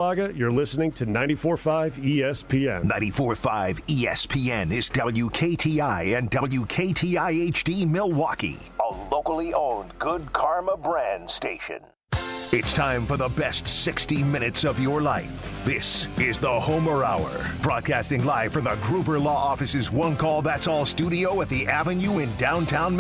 You're listening to 94.5 ESPN. 94.5 ESPN is WKTI and WKTI HD Milwaukee, a locally owned Good Karma brand station. It's time for the best 60 minutes of your life. This is the Homer Hour, broadcasting live from the Gruber Law Office's One Call That's All studio at the Avenue in downtown.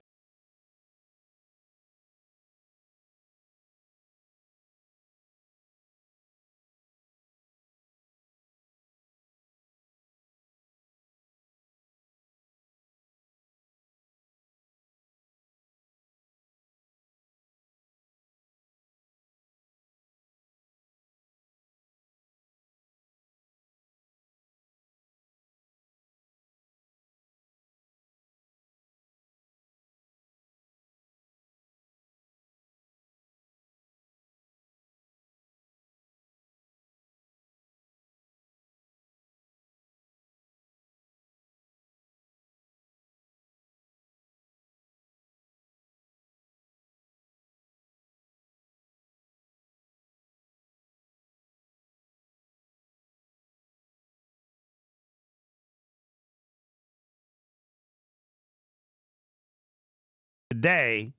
Today,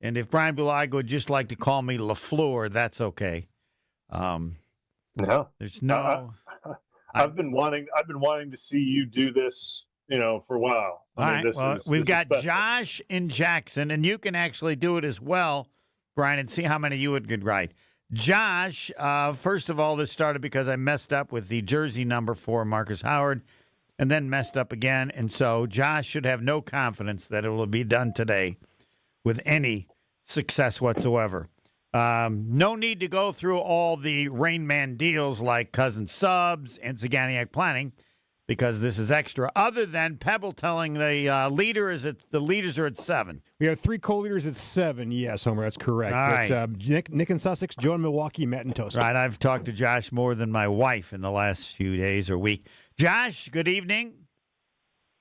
and if Brian Bulaga would just like to call me LaFleur, that's okay. No, there's no. I've been wanting to see you do this, for a while. All right. We've got Josh in Jackson, and you can actually do it as well, Brian, and see how many you would write. Josh, first of all, this started because I messed up with the jersey number for Marcus Howard, and then messed up again. And so Josh should have no confidence that it will be done today with any success whatsoever. No need to go through all the Rain Man deals like Cousin Subs and Saganiac Planning because this is extra, other than Pebble telling the leaders are at 7. We have 3 co-leaders at 7. Yes, Homer, that's correct. All right. It's Nick in Sussex, Joe in Milwaukee, Matt in Tosa. Right, I've talked to Josh more than my wife in the last few days or week. Josh, good evening.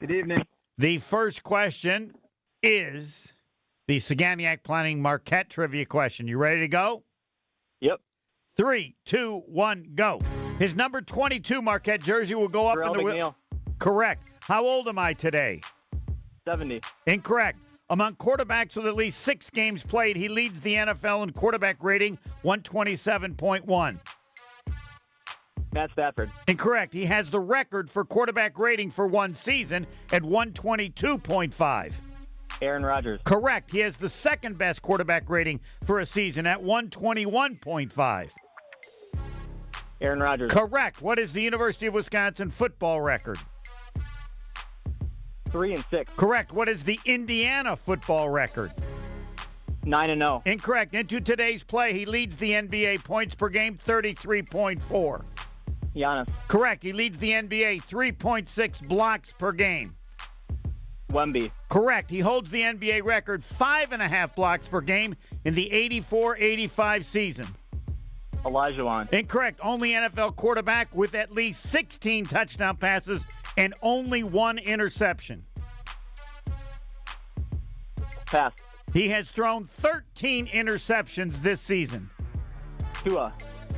Good evening. The first question is the Saganiac Planning Marquette trivia question. You ready to go? Yep. 3, 2, 1, go. His number 22 Marquette jersey will go up in the McNeil. Correct. How old am I today? 70. Incorrect. Among quarterbacks with at least 6 games played, he leads the NFL in quarterback rating, 127.1. Matt Stafford. Incorrect. He has the record for quarterback rating for one season at 122.5. Aaron Rodgers. Correct. He has the second best quarterback rating for a season at 121.5. Aaron Rodgers. Correct. What is the University of Wisconsin football record? 3-6. Correct. What is the Indiana football record? 9-0. Incorrect. Into today's play, he leads the NBA points per game, 33.4. Giannis. Correct. He leads the NBA 3.6 blocks per game. Wemby. Correct. He holds the NBA record 5.5 blocks per game in the 84-85 season. Olajuwon. Incorrect. Only NFL quarterback with at least 16 touchdown passes and only 1 interception. Pass. He has thrown 13 interceptions this season. Tua.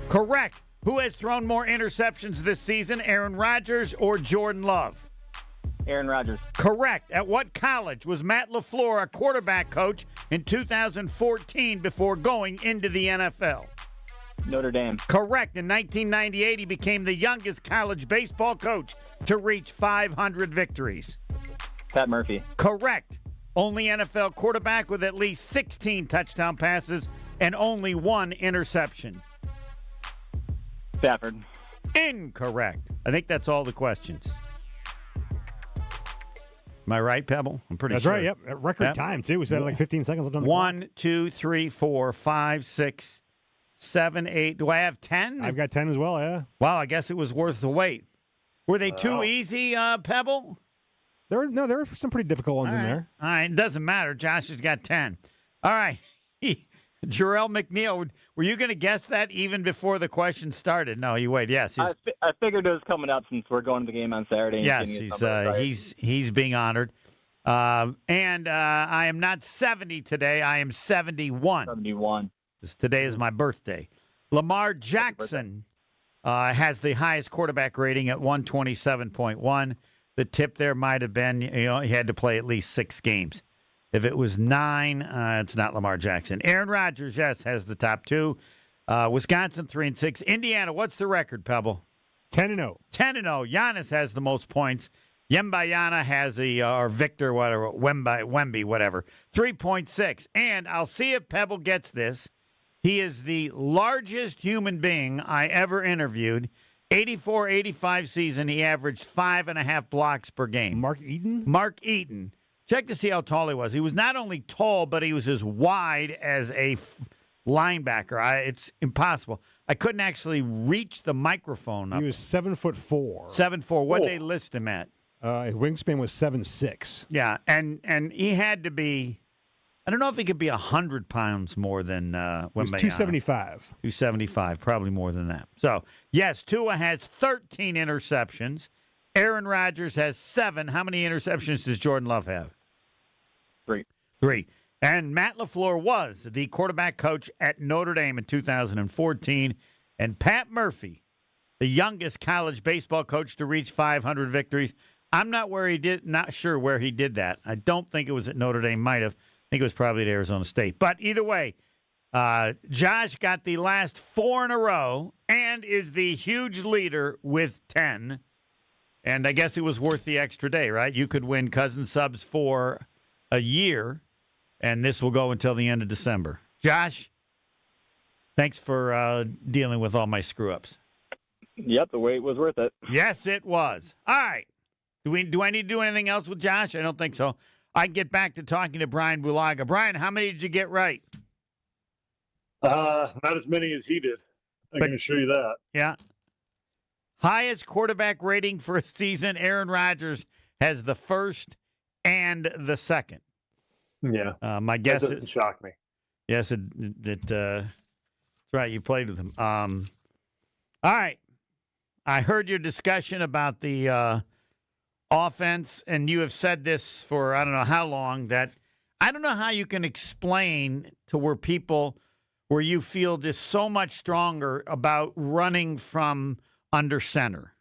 Correct. Who has thrown more interceptions this season, Aaron Rodgers or Jordan Love? Aaron Rodgers. Correct. At what college was Matt LaFleur a quarterback coach in 2014 before going into the NFL? Notre Dame. Correct. In 1998, he became the youngest college baseball coach to reach 500 victories. Pat Murphy. Correct. Only NFL quarterback with at least 16 touchdown passes and only 1 interception. Stafford. Incorrect. I think that's all the questions. Am I right, Pebble? I'm pretty That's sure. right, yep. At record time, too. We said like 15 seconds left on the clock. 1, 2, 3, 4, 5, 6, 7, 8. Do I have 10? I've got 10 as well, yeah. Wow, I guess it was worth the wait. Were they too easy, Pebble? There were some pretty difficult ones in there. All right, it doesn't matter. Josh has got 10. All right. Jarrell McNeil, were you going to guess that even before the question started? No, you wait. Yes. I figured it was coming up since we're going to the game on Saturday. Yes, he's being honored. And I am not 70 today. I am 71. 71. Today is my birthday. Lamar Jackson has the highest quarterback rating at 127.1. The tip there might have been, he had to play at least 6 games. If it was 9, it's not Lamar Jackson. Aaron Rodgers, yes, has the top 2. Wisconsin 3-6. Indiana, what's the record, Pebble? 10-0. 10-0. Giannis has the most points. Yembayana has or Victor, whatever, Wemby, whatever, 3.6. And I'll see if Pebble gets this. He is the largest human being I ever interviewed. 84-85 season, he averaged 5.5 blocks per game. Mark Eaton? Mark Eaton. Check to see how tall he was. He was not only tall, but he was as wide as a linebacker. It's impossible. I couldn't actually reach the microphone up. He was 7'4". 7'4". What'd they list him at? His wingspan was 7'6". Yeah, and he had to be, I don't know if he could be 100 pounds more than Wembayana. He was 275. 275, probably more than that. So, yes, Tua has 13 interceptions. Aaron Rodgers has 7. How many interceptions does Jordan Love have? 3. 3. And Matt LaFleur was the quarterback coach at Notre Dame in 2014. And Pat Murphy, the youngest college baseball coach to reach 500 victories. I'm not sure where he did that. I don't think it was at Notre Dame. Might have. I think it was probably at Arizona State. But either way, Josh got the last 4 in a row and is the huge leader with 10. And I guess it was worth the extra day, right? You could win Cousin Subs for a year, and this will go until the end of December. Josh, thanks for dealing with all my screw-ups. Yep, the wait was worth it. Yes, it was. All right. Do I need to do anything else with Josh? I don't think so. I can get back to talking to Brian Bulaga. Brian, how many did you get right? Not as many as he did. I can assure you that. Yeah. Highest quarterback rating for a season, Aaron Rodgers has the first and the second. Yeah. My guess that doesn't is shock me. yes, that's right. You played with him. All right. I heard your discussion about the offense, and you have said this for I don't know how long, that I don't know how you can explain to where you feel just so much stronger about running from under center.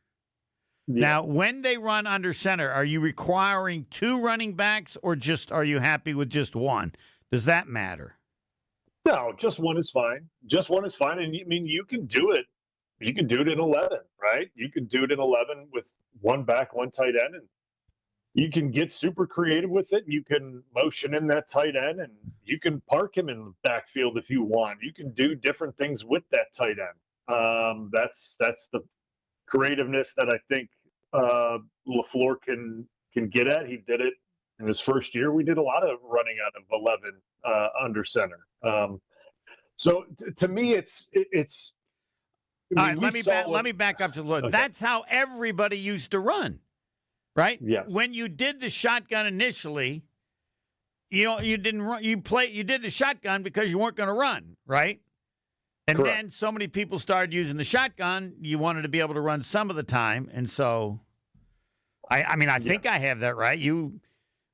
Yeah. Now, when they run under center, are you requiring 2 running backs, or just are you happy with just one? Does that matter? No, just one is fine. Just one is fine. And I mean, you can do it. You can do it in 11, right? You can do it in 11 with 1 back, 1 tight end, and you can get super creative with it. You can motion in that tight end, and you can park him in the backfield if you want. You can do different things with that tight end. That's the creativeness that I think LaFleur can get at. He did it in his first year. We did a lot of running out of 11 under center. So to me, it's. All right, let me back up just a little. Okay. That's how everybody used to run, right? Yes. When you did the shotgun initially, you didn't run. You did the shotgun because you weren't going to run, right? And Correct. Then so many people started using the shotgun. You wanted to be able to run some of the time, and so, I think I have that right.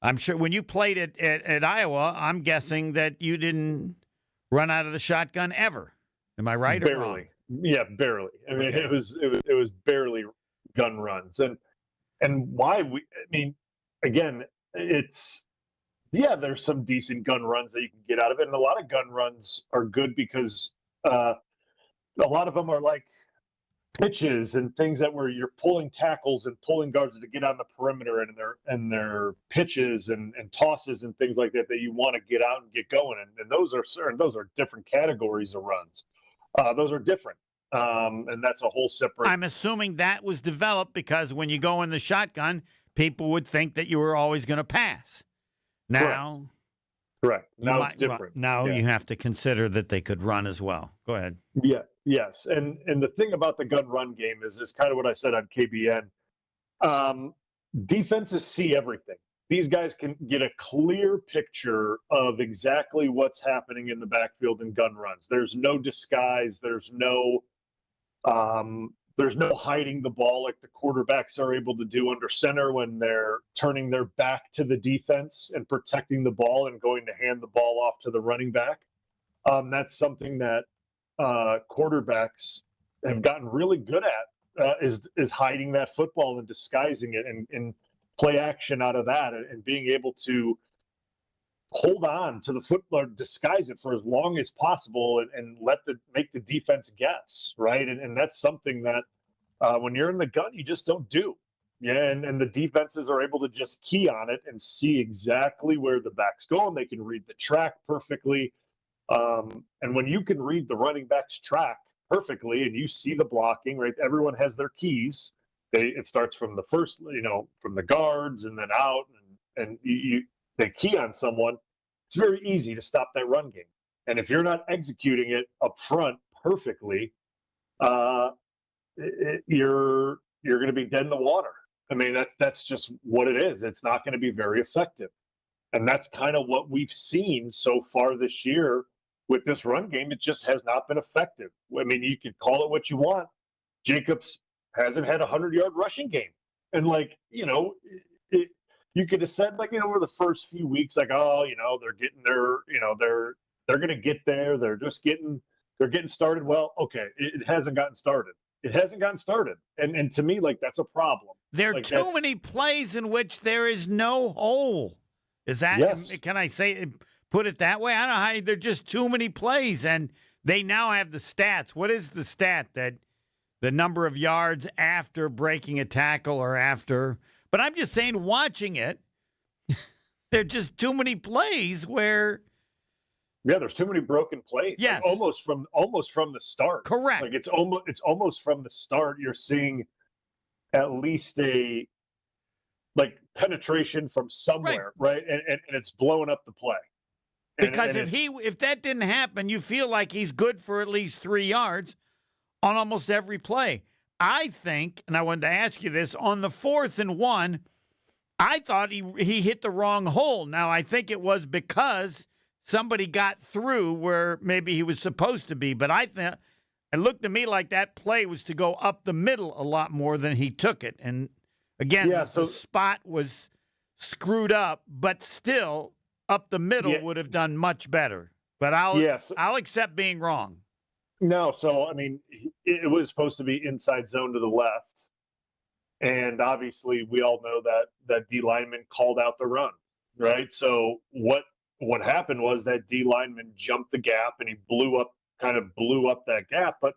I'm sure when you played at Iowa, I'm guessing that you didn't run out of the shotgun ever. Am I right Barely. Or wrong? Yeah, barely. I mean, okay. it was barely gun runs, and why again, there's some decent gun runs that you can get out of it, and a lot of gun runs are good because a lot of them are like pitches and things where you're pulling tackles and pulling guards to get on the perimeter, and their pitches and tosses and things like that you want to get out and get going, and those are different categories of runs. Those are different, and that's a whole separate. I'm assuming that was developed because when you go in the shotgun, people would think that you were always going to pass. Now, correct. Now it's different. Now you have to consider that they could run as well. Go ahead. Yeah. Yes. And the thing about the gun run game is kind of what I said on KBN. Defenses see everything. These guys can get a clear picture of exactly what's happening in the backfield in gun runs. There's no disguise. There's no hiding the ball like the quarterbacks are able to do under center when they're turning their back to the defense and protecting the ball and going to hand the ball off to the running back. That's something that quarterbacks have gotten really good at is hiding that football and disguising it and play action out of that and being able to hold on to the football, disguise it for as long as possible and make the defense guess, right? And that's something that when you're in the gun, you just don't do. Yeah, and the defenses are able to just key on it and see exactly where the back's going. They can read the track perfectly. And when you can read the running back's track perfectly and you see the blocking, right? Everyone has their keys. It starts from the first, from the guards and then out, and they key on someone. It's very easy to stop that run game. And if you're not executing it up front perfectly, you're going to be dead in the water. I mean, that's just what it is. It's not going to be very effective. And that's kind of what we've seen so far this year with this run game. It just has not been effective. I mean, you could call it what you want. Jacobs hasn't had a 100-yard rushing game. And, you could have said, over the first few weeks, they're getting they're going to get there. They're getting started. Well, okay, it hasn't gotten started. It hasn't gotten started. And to me, that's a problem. There are too many plays in which there is no hole. Is that, yes. Can I put it that way? I don't know how, there are just too many plays, and they now have the stats. What is the stat that the number of yards after breaking a tackle or after? But I'm just saying, watching it, there are just too many plays where. Yeah, there's too many broken plays. Yes. Almost from the start. Correct. It's almost from the start. You're seeing at least a penetration from somewhere, right? And it's blowing up the play. Because if that didn't happen, you feel like he's good for at least 3 yards on almost every play. I think, and I wanted to ask you this, on the 4th and 1, I thought he hit the wrong hole. Now, I think it was because somebody got through where maybe he was supposed to be. But it looked to me like that play was to go up the middle a lot more than he took it. And, again, the spot was screwed up, but still up the middle would have done much better. But I'll accept being wrong. No, so, I mean, it was supposed to be inside zone to the left. And obviously, we all know that D lineman called out the run, right? So what happened was that D lineman jumped the gap and he blew up that gap. But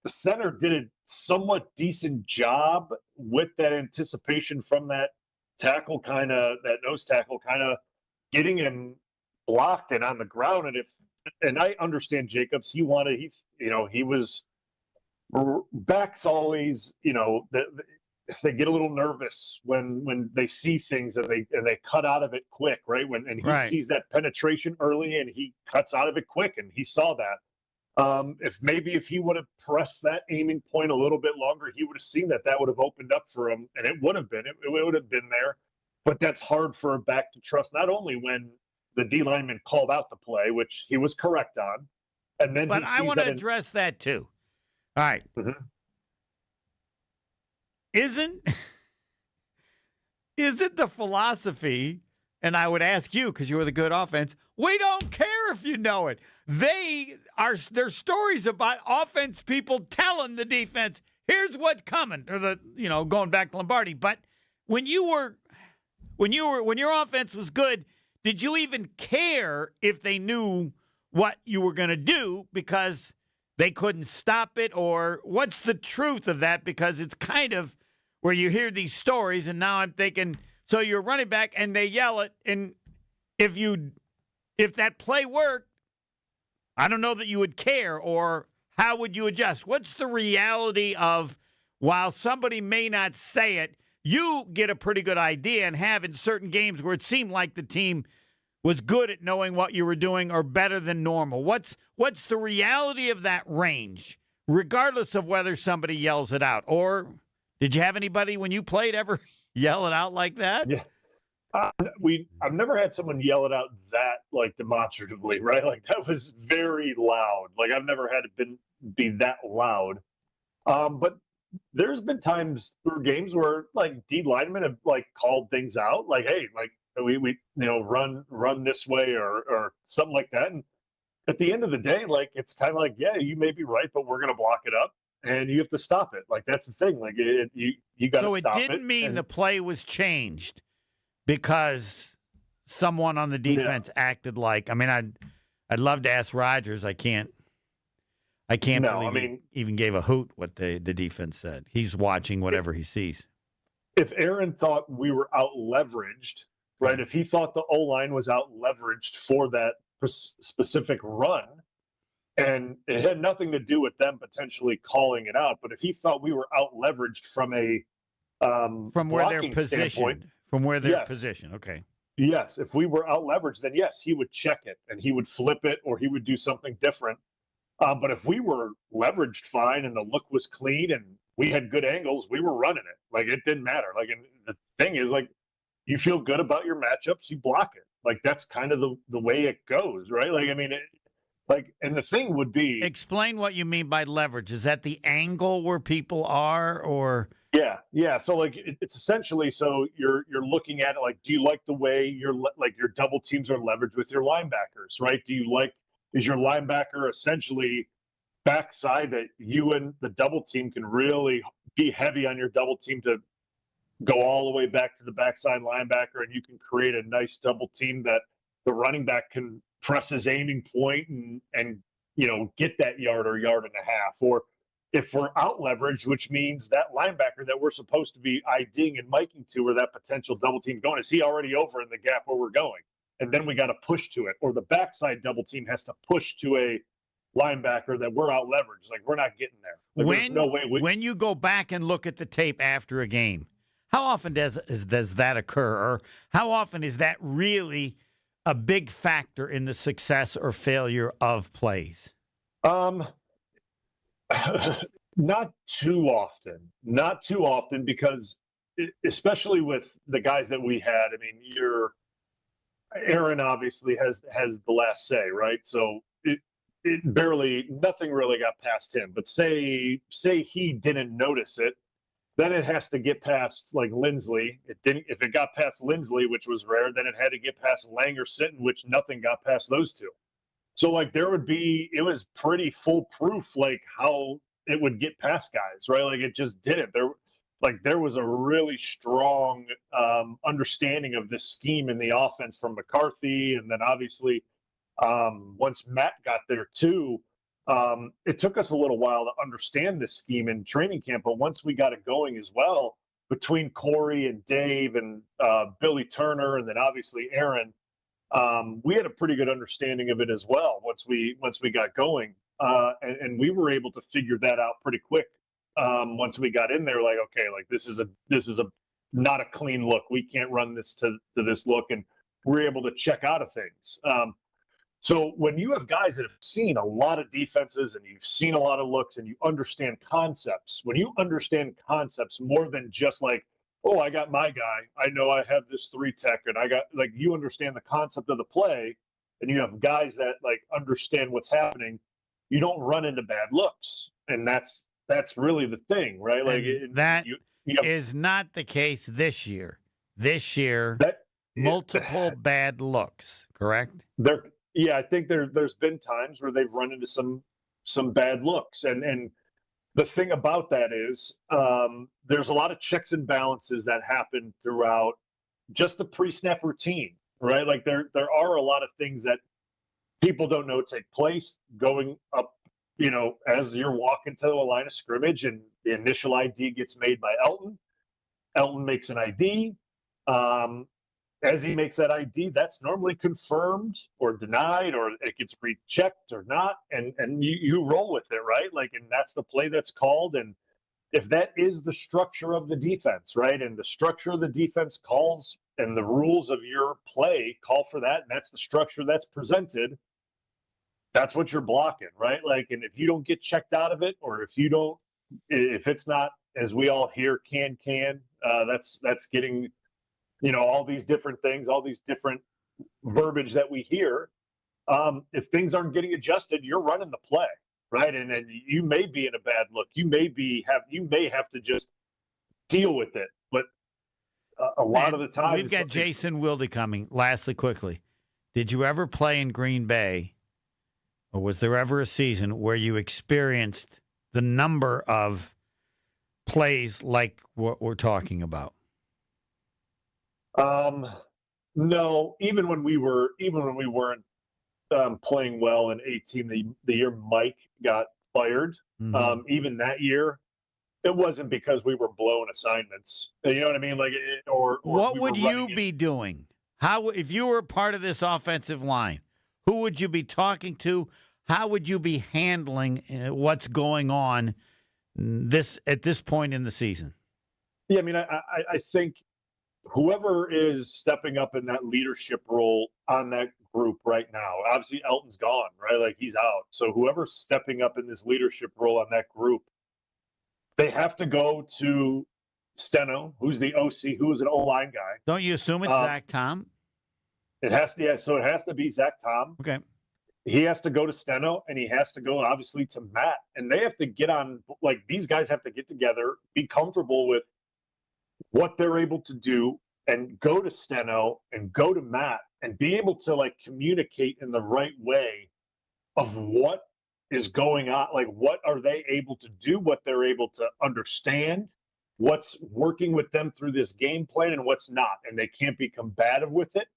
the center did a somewhat decent job with that anticipation from that tackle, that nose tackle, getting him blocked and on the ground. And I understand Jacobs. He was backs always, they get a little nervous when they see things and they cut out of it quick, right? He sees that penetration early and he cuts out of it quick, and he saw that. If he would have pressed that aiming point a little bit longer, he would have seen that would have opened up for him, and it would have been there. But that's hard for a back to trust, not only when the D lineman called out the play, which he was correct on, and then. But I want to address that too. All right. Mm-hmm. Isn't the philosophy, and I would ask you because you were the good offense, we don't care if you know it. There's stories about offense people telling the defense, here's what's coming, or going back to Lombardi. But when your offense was good, did you even care if they knew what you were going to do because they couldn't stop it? Or what's the truth of that? Because it's kind of where you hear these stories, and now I'm thinking, so you're running back and they yell it, and if that play worked, I don't know that you would care, or how would you adjust? What's the reality of, while somebody may not say it, you get a pretty good idea and have in certain games where it seemed like the team was good at knowing what you were doing or better than normal? What's the reality of that range, regardless of whether somebody yells it out? Or did you have anybody when you played ever yell it out like that? Yeah. I've never had someone yell it out that demonstratively, right? That was very loud. I've never had it be that loud. But there's been times through games where D linemen have called things out, hey, we run this way or something like that. And at the end of the day, it's kind of yeah, you may be right, but we're going to block it up. and you have to stop it. Like, that's the thing. Like, you got to So it stop it. didn't mean and- the play was changed because someone on the defense acted like. I mean, I'd love to ask Rodgers. I can't No, believe I mean- he even gave a hoot what the defense said. He's watching whatever he sees. If Aaron thought we were out leveraged, right? If he thought the O-line was out leveraged for that specific run, and it had nothing to do with them potentially calling it out, but if he thought we were out leveraged from a From where they're blocking positioned. standpoint, From where they're Yes. positioned. Okay. yes, if we were out leveraged, then yes, he would check it and he would flip it or he would do something different. But if we were leveraged fine and the look was clean and we had good angles, we were running it. Like, it didn't matter. Like, and the thing is, like, you feel good about your matchups, you block it. Like, that's kind of the way it goes, right? Like, I mean, and the thing would be, Explain what you mean by leverage. Is that the angle where people are, or yeah. So, like, it's essentially, so you're looking at it like, do you like the way your double teams are leveraged with your linebackers, right? Is your linebacker essentially backside that you and the double team can really be heavy on your double team to go all the way back to the backside linebacker, and you can create a nice double team that the running back can press his aiming point and get that yard or yard and a half. Or if we're out leveraged, which means that linebacker that we're supposed to be IDing and miking to where that potential double team going, is he already over in the gap where we're going? And then we got to push to it, or the backside double team has to push to a linebacker that we're out leveraged. Like, we're not getting there. Like, there's no way when you go back and look at the tape after a game, how often does that occur, or how often is that really a big factor in the success or failure of plays? Not too often, because especially with the guys that we had. I mean, Aaron obviously has the last say, right? So nothing really got past him. But say he didn't notice it, then it has to get past, like, Lindsley. It didn't. If it got past Lindsley, which was rare, then it had to get past Lang or Sitton, which nothing got past those two. So, like, it was pretty foolproof, like, how it would get past guys, right? Like, it just didn't. There was a really strong understanding of this scheme in the offense from McCarthy, and then obviously once Matt got there too, it took us a little while to understand this scheme in training camp. But once we got it going as well, between Corey and Dave and Billy Turner, and then obviously Aaron, we had a pretty good understanding of it as well once we got going, and we were able to figure that out pretty quick. Once we got in there, like, okay, like, this is a not a clean look. We can't run this to this look, and we're able to check out of things. So when you have guys that have seen a lot of defenses and you've seen a lot of looks and you understand concepts, when you understand concepts more than just like, oh, I got my guy, I know I have this 3-tech, and I got, like, you understand the concept of the play, and you have guys that, like, understand what's happening, you don't run into bad looks. And that's really the thing, right? Like, that is not the case this year. This year, multiple bad looks, correct? Yeah, I think there's been times where they've run into some bad looks, and the thing about that is there's a lot of checks and balances that happen throughout just the pre-snap routine, right? Like, there are a lot of things that people don't know take place going up, as you're walking to the line of scrimmage, and the initial ID gets made by Elton. Elton makes an ID. As he makes that ID, that's normally confirmed or denied, or it gets rechecked or not, and you roll with it, right? Like, and that's the play that's called. And if that is the structure of the defense, right, and the structure of the defense calls, and the rules of your play call for that, and that's the structure that's presented, that's what you're blocking, right? Like, and if you don't get checked out of it, or if it's not, as we all hear, that's getting, all these different things, all these different verbiage that we hear. If things aren't getting adjusted, you're running the play, right? And you may be in a bad look. You may have to just deal with it. But a lot of the time, we've got Jason Wilde coming. Lastly, quickly, did you ever play in Green Bay, or was there ever a season where you experienced the number of plays like what we're talking about? No, even when we weren't playing well in 18, the year Mike got fired, even that year, it wasn't because we were blowing assignments. You know what I mean? Like, or what we would were you running be doing? How, if you were part of this offensive line, who would you be talking to? How would you be handling what's going on at this point in the season? Yeah, I mean, I think whoever is stepping up in that leadership role on that group right now, obviously Elton's gone, right? Like, he's out. So whoever's stepping up in this leadership role on that group, they have to go to Steno, who's the OC, who is an O-line guy. Don't you assume it's Zach Tom? It has to, yeah. So it has to be Zach Tom. Okay. He has to go to Steno, and he has to go, obviously, to Matt. And they have to get on, like, these guys have to get together, be comfortable with what they're able to do, and go to Steno and go to Matt and be able to, like, communicate in the right way of what is going on. Like, what are they able to do, what they're able to understand, what's working with them through this game plan and what's not. And they can't be combative with it.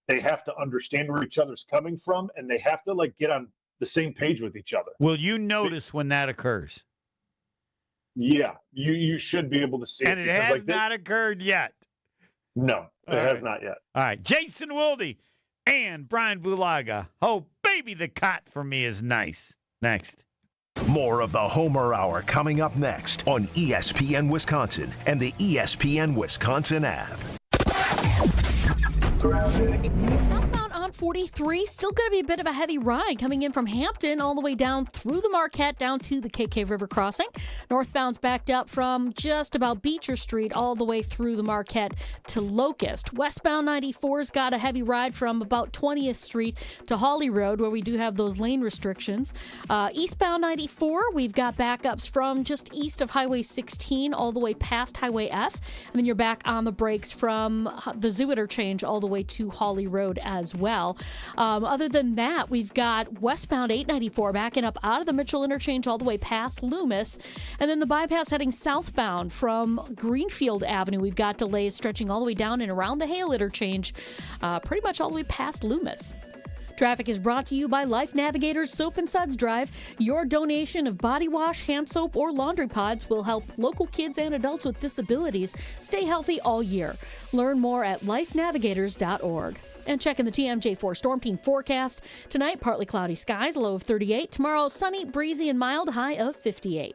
They have to understand where each other's coming from, and they have to, like, get on the same page with each other. Will you notice when that occurs? Yeah, you should be able to see and it. And it has not occurred yet. No, it has not yet. All right, Jason Wilde and Brian Bulaga. Oh, baby, the cot for me is nice. Next. More of the Homer Hour coming up next on ESPN Wisconsin and the ESPN Wisconsin app. Southbound on 43, still going to be a bit of a heavy ride coming in from Hampton all the way down through the Marquette down to the KK River crossing. Northbound's backed up from just about Beecher Street all the way through the Marquette to Locust. Westbound 94's got a heavy ride from about 20th Street to Holly Road, where we do have those lane restrictions. Eastbound 94, we've got backups from just east of Highway 16 all the way past Highway F, and then you're back on the brakes from the Zoo Interchange all the way to Holly Road as well. Other than that, we've got westbound 894 backing up out of the Mitchell Interchange all the way past Loomis, and then the bypass heading southbound from Greenfield Avenue. We've got delays stretching all the way down and around the Hale Interchange, pretty much all the way past Loomis. Traffic is brought to you by Life Navigators Soap and Suds Drive. Your donation of body wash, hand soap, or laundry pods will help local kids and adults with disabilities stay healthy all year. Learn more at lifenavigators.org. And checking the TMJ4 Storm Team forecast. Tonight, partly cloudy skies, low of 38. Tomorrow, sunny, breezy, and mild, high of 58.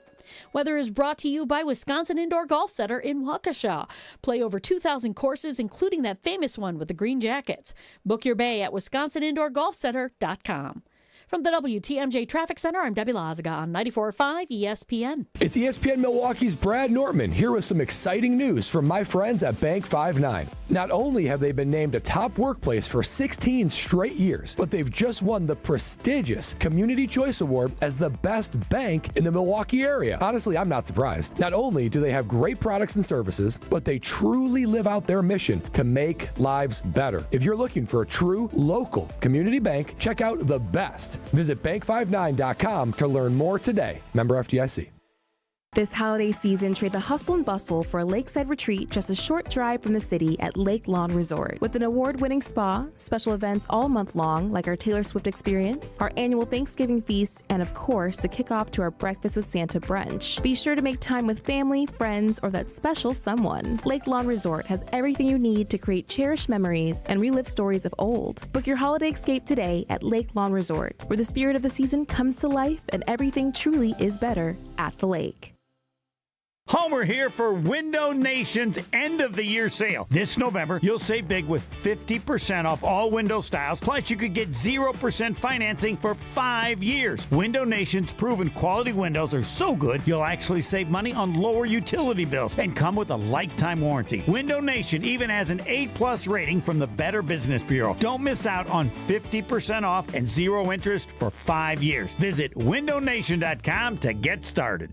Weather is brought to you by Wisconsin Indoor Golf Center in Waukesha. Play over 2,000 courses, including that famous one with the green jackets. Book your bay at wisconsinindoorgolfcenter.com. From the WTMJ Traffic Center, I'm Debbie Lazaga on 94.5 ESPN. It's ESPN Milwaukee's Brad Nortman here with some exciting news from my friends at Bank 5-9. Not only have they been named a top workplace for 16 straight years, but they've just won the prestigious Community Choice Award as the best bank in the Milwaukee area. Honestly, I'm not surprised. Not only do they have great products and services, but they truly live out their mission to make lives better. If you're looking for a true local community bank, check out the best. Visit bank59.com to learn more today. Member FDIC. This holiday season, trade the hustle and bustle for a lakeside retreat just a short drive from the city at Lake Lawn Resort. With an award-winning spa, special events all month long, like our Taylor Swift experience, our annual Thanksgiving feast, and of course, the kickoff to our Breakfast with Santa brunch. Be sure to make time with family, friends, or that special someone. Lake Lawn Resort has everything you need to create cherished memories and relive stories of old. Book your holiday escape today at Lake Lawn Resort, where the spirit of the season comes to life and everything truly is better at the lake. Homer here for Window Nation's end-of-the-year sale. This November, you'll save big with 50% off all window styles, plus you could get 0% financing for 5 years. Window Nation's proven quality windows are so good, you'll actually save money on lower utility bills and come with a lifetime warranty. Window Nation even has an A+ rating from the Better Business Bureau. Don't miss out on 50% off and 0 interest for 5 years. Visit windownation.com to get started.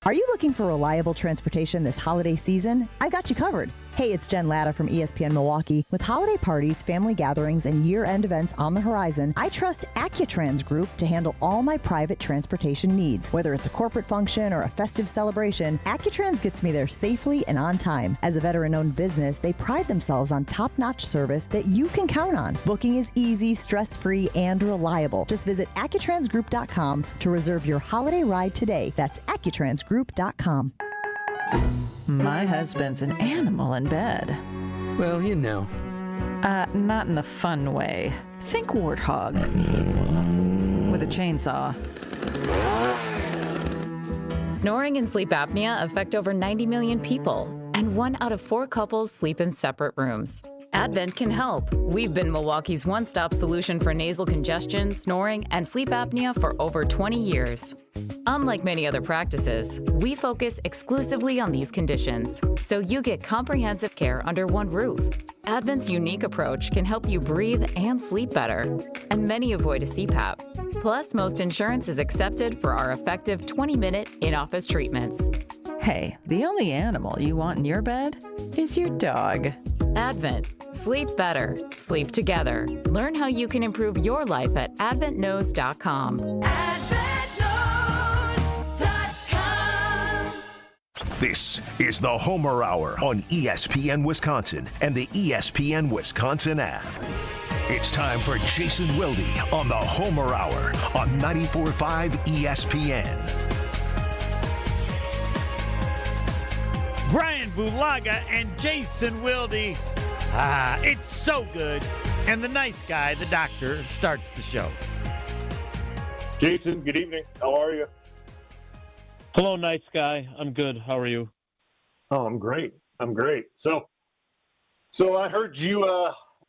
Are you looking for reliable transportation this holiday season? I've got you covered. Hey, it's Jen Latta from ESPN Milwaukee. With holiday parties, family gatherings, and year-end events on the horizon, I trust Accutrans Group to handle all my private transportation needs. Whether it's a corporate function or a festive celebration, Accutrans gets me there safely and on time. As a veteran-owned business, they pride themselves on top-notch service that you can count on. Booking is easy, stress-free, and reliable. Just visit AccuTransGroup.com to reserve your holiday ride today. That's AccuTransGroup.com. My husband's an animal in bed. Well, you know. Not in the fun way. Think warthog. With a chainsaw. Snoring and sleep apnea affect over 90 million people, and 1 out of 4 couples sleep in separate rooms. Advent can help. We've been Milwaukee's one-stop solution for nasal congestion, snoring, and sleep apnea for over 20 years. Unlike many other practices, we focus exclusively on these conditions, so you get comprehensive care under one roof. Advent's unique approach can help you breathe and sleep better, and many avoid a CPAP. Plus, most insurance is accepted for our effective 20-minute in-office treatments. Hey, the only animal you want in your bed is your dog. Advent. Sleep better. Sleep together. Learn how you can improve your life at adventknows.com. This is the Homer Hour on ESPN Wisconsin and the ESPN Wisconsin app. It's time for Jason Wilde on the Homer Hour on 94.5 ESPN. Brian Bulaga and Jason Wilde. It's so good. And the nice guy, the doctor, starts the show. Jason, good evening. How are you? Hello, nice guy. I'm good. How are you? Oh, I'm great. So I heard you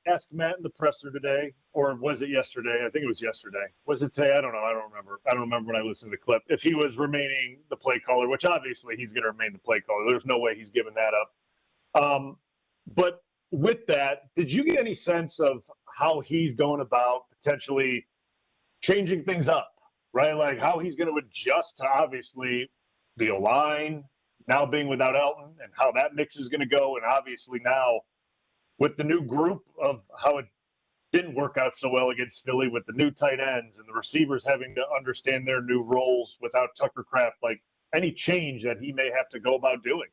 ask Matt in the presser today, or was it yesterday? I think it was yesterday. Was it today? I don't know. I don't remember when I listened to the clip. If he was remaining the play caller, which obviously he's going to remain the play caller. There's no way he's giving that up. But with that, did you get any sense of how he's going about potentially changing things up, right? Like how he's going to adjust to obviously the O-line now being without Elton and how that mix is going to go. And obviously now with the new group of how it didn't work out so well against Philly with the new tight ends and the receivers having to understand their new roles without Tucker Kraft, like any change that he may have to go about doing.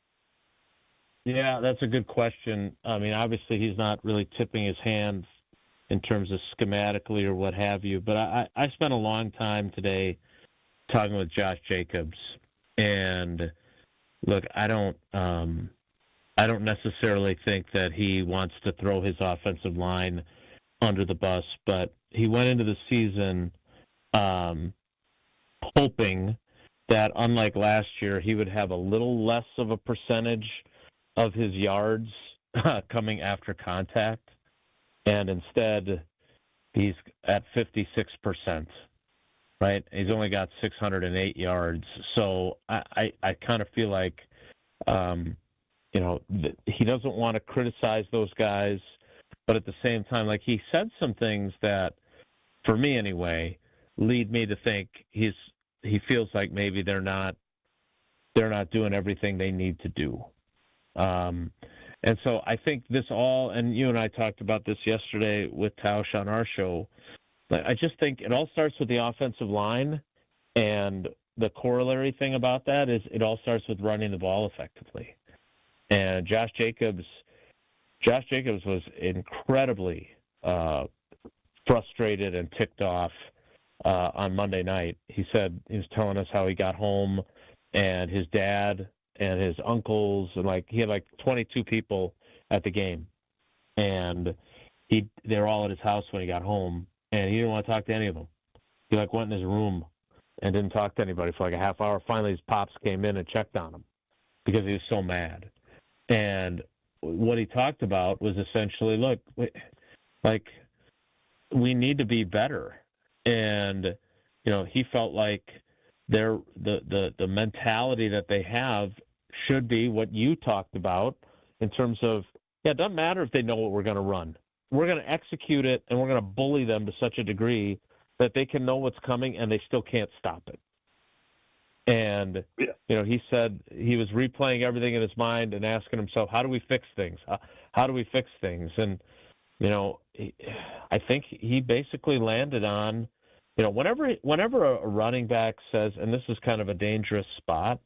Yeah, that's a good question. I mean, obviously he's not really tipping his hand in terms of schematically or what have you, but I spent a long time today talking with Josh Jacobs, and look, I don't necessarily think that he wants to throw his offensive line under the bus, but he went into the season hoping that, unlike last year, he would have a little less of a percentage of his yards coming after contact, and instead he's at 56%, right? He's only got 608 yards. So I kind of feel like, he doesn't want to criticize those guys, but at the same time, like, he said some things that, for me anyway, lead me to think he feels like maybe they're not doing everything they need to do. And so I think this all, and you and I talked about this yesterday with Tausch on our show, but I just think it all starts with the offensive line, and the corollary thing about that is it all starts with running the ball effectively. And Josh Jacobs was incredibly frustrated and ticked off on Monday night. He said he was telling us how he got home and his dad and his uncles, and he had 22 people at the game, and they were all at his house when he got home, and he didn't want to talk to any of them. He went in his room and didn't talk to anybody for a half hour. Finally, his pops came in and checked on him because he was so mad. And what he talked about was essentially, look, we need to be better. And he felt like the mentality that they have should be what you talked about in terms of, it doesn't matter if they know what we're going to run. We're going to execute it, and we're going to bully them to such a degree that they can know what's coming and they still can't stop it. And, he said he was replaying everything in his mind and asking himself, how do we fix things? How do we fix things? And, I think he basically landed on, whenever a running back says, and this is kind of a dangerous spot,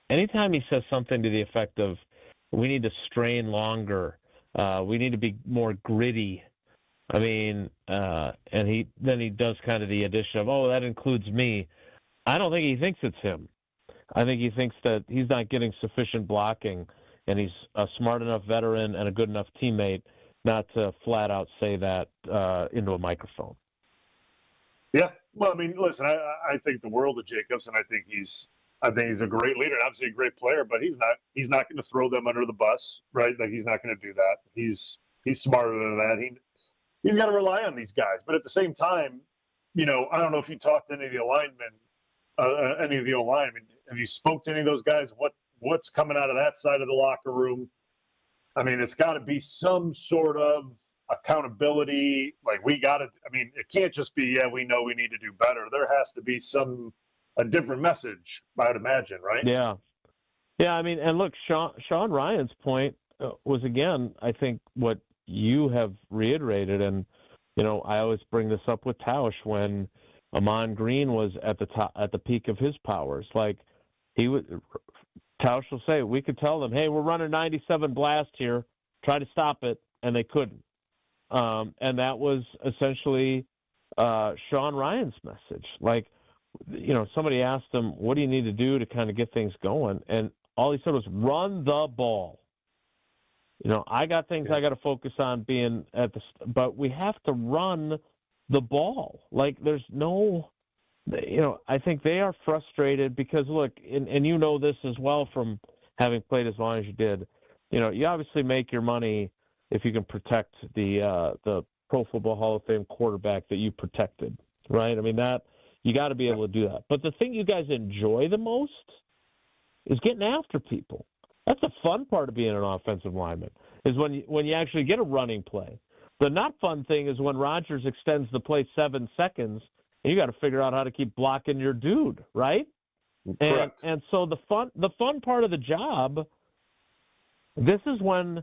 anytime he says something to the effect of, we need to strain longer, we need to be more gritty. I mean, and he does kind of the addition of, oh, that includes me. I don't think he thinks it's him. I think he thinks that he's not getting sufficient blocking, and he's a smart enough veteran and a good enough teammate not to flat out say that into a microphone. Yeah. Well, I mean, listen, I think the world of Jacobs, and I think he's a great leader and obviously a great player, but he's not going to throw them under the bus, right? Like, he's not going to do that. He's smarter than that. He's got to rely on these guys. But at the same time, I don't know if you talked to any of the linemen, any of the O-line. I mean, have you spoke to any of those guys? What's coming out of that side of the locker room? I mean, it's got to be some sort of accountability. Like, it can't just be, we know we need to do better. There has to be a different message, I would imagine, right? Yeah. Yeah, I mean, and look, Sean Ryan's point was, again, I think what you have reiterated, and, I always bring this up with Tausch when Amon Green was at the peak of his powers. Like, Tausch will say, we could tell them, hey, we're running 97 blast here, try to stop it, and they couldn't. And that was essentially Sean Ryan's message. Like, somebody asked him, what do you need to do to kind of get things going? And all he said was, run the ball. I got things I got to focus on being but we have to run the ball. Like, there's no, I think they are frustrated because, look, and this as well from having played as long as you did, you obviously make your money if you can protect the Pro Football Hall of Fame quarterback that you protected, right? I mean, that you got to be able to do that. But the thing you guys enjoy the most is getting after people. That's the fun part of being an offensive lineman, is when you actually get a running play. The not fun thing is when Rodgers extends the play 7 seconds, and you got to figure out how to keep blocking your dude, right? Correct. And so the fun part of the job, this is when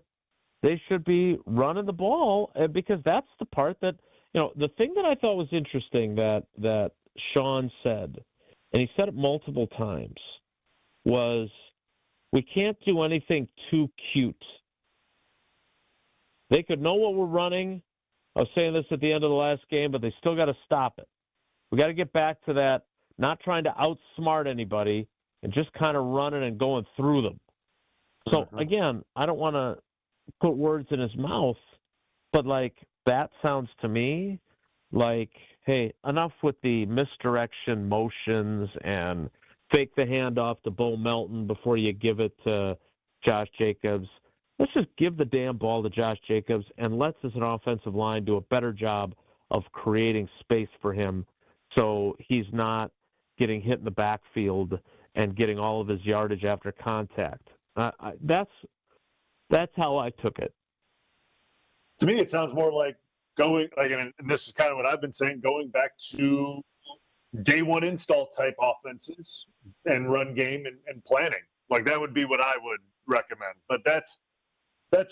they should be running the ball, because that's the part that, the thing that I thought was interesting that Sean said, and he said it multiple times, was, we can't do anything too cute. They could know what we're running. I was saying this at the end of the last game, but they still got to stop it. We got to get back to that, not trying to outsmart anybody and just kind of running and going through them. So, again, I don't want to put words in his mouth, but, like, that sounds to me like, hey, enough with the misdirection motions and fake the handoff to Bo Melton before you give it to Josh Jacobs. Let's just give the damn ball to Josh Jacobs, and let's, as an offensive line, do a better job of creating space for him so he's not getting hit in the backfield and getting all of his yardage after contact. That's how I took it. To me, it sounds more like and this is kind of what I've been saying, going back to day one install type offenses and run game and planning. Like, that would be what I would recommend. But that's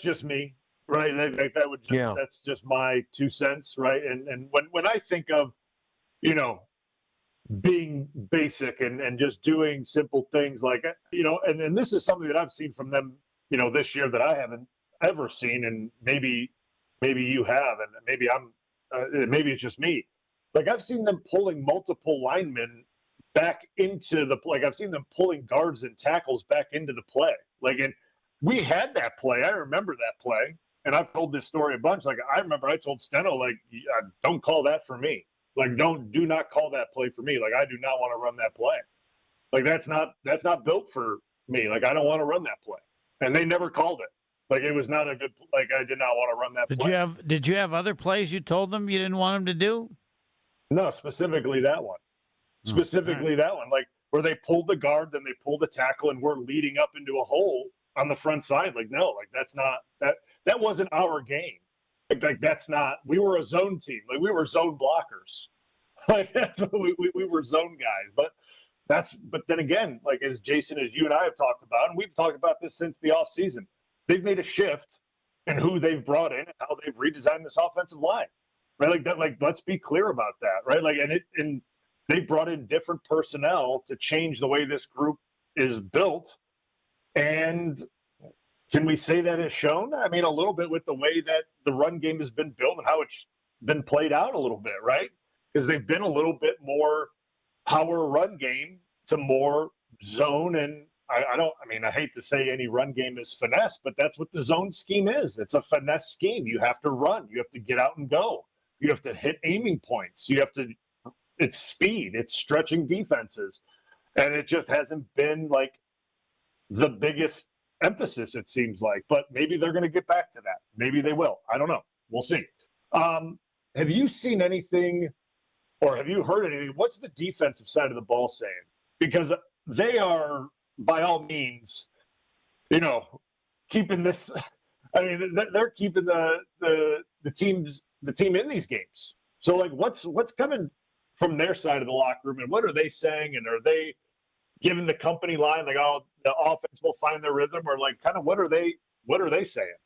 just me, right? Like, that's just my 2 cents, right? And when I think of, being basic and just doing simple things like, and this is something that I've seen from them, this year that I haven't ever seen, and maybe you have, and maybe it's just me. Like, I've seen them pulling multiple linemen back into I've seen them pulling guards and tackles back into the play. Like, and we had that play. I remember that play, and I've told this story a bunch. Like, I remember I told Steno, like, don't call that for me. Like, do not call that play for me. Like, I do not want to run that play. Like, that's not built for me. Like, I don't want to run that play. And they never called it. Like, it was not a good, like, I did not want to run that play. Did you have other plays you told them you didn't want them to do? No, specifically that one. That one. Like, where they pulled the guard, then they pulled the tackle, and we're leading up into a hole on the front side. Like, no, like, that's not, that wasn't our game. Like, that's not, we were a zone team. Like, we were zone blockers. Like we were zone guys, but then again, like as Jason, as you and I have talked about, and we've talked about this since the offseason, they've made a shift in who they've brought in and how they've redesigned this offensive line, right? Like that, like let's be clear about that, right? Like and they brought in different personnel to change the way this group is built, and can we say that is shown? I mean, a little bit with the way that the run game has been built and how it's been played out a little bit, right? Because they've been a little bit more power run game to more zone. And I hate to say any run game is finesse, but that's what the zone scheme is. It's a finesse scheme. You have to run. You have to get out and go. You have to hit aiming points. It's speed. It's stretching defenses. And it just hasn't been like the biggest emphasis, it seems like, but maybe they're going to get back to that. Maybe they will. I don't know. We'll see. Have you seen anything or have you heard anything? What's the defensive side of the ball saying? Because they are, by all means, keeping this. I mean, they're keeping the team in these games. So, like, what's coming from their side of the locker room, and what are they saying? And are they giving the company line like, "Oh, the offense will find their rhythm," or like, kind of what are they saying?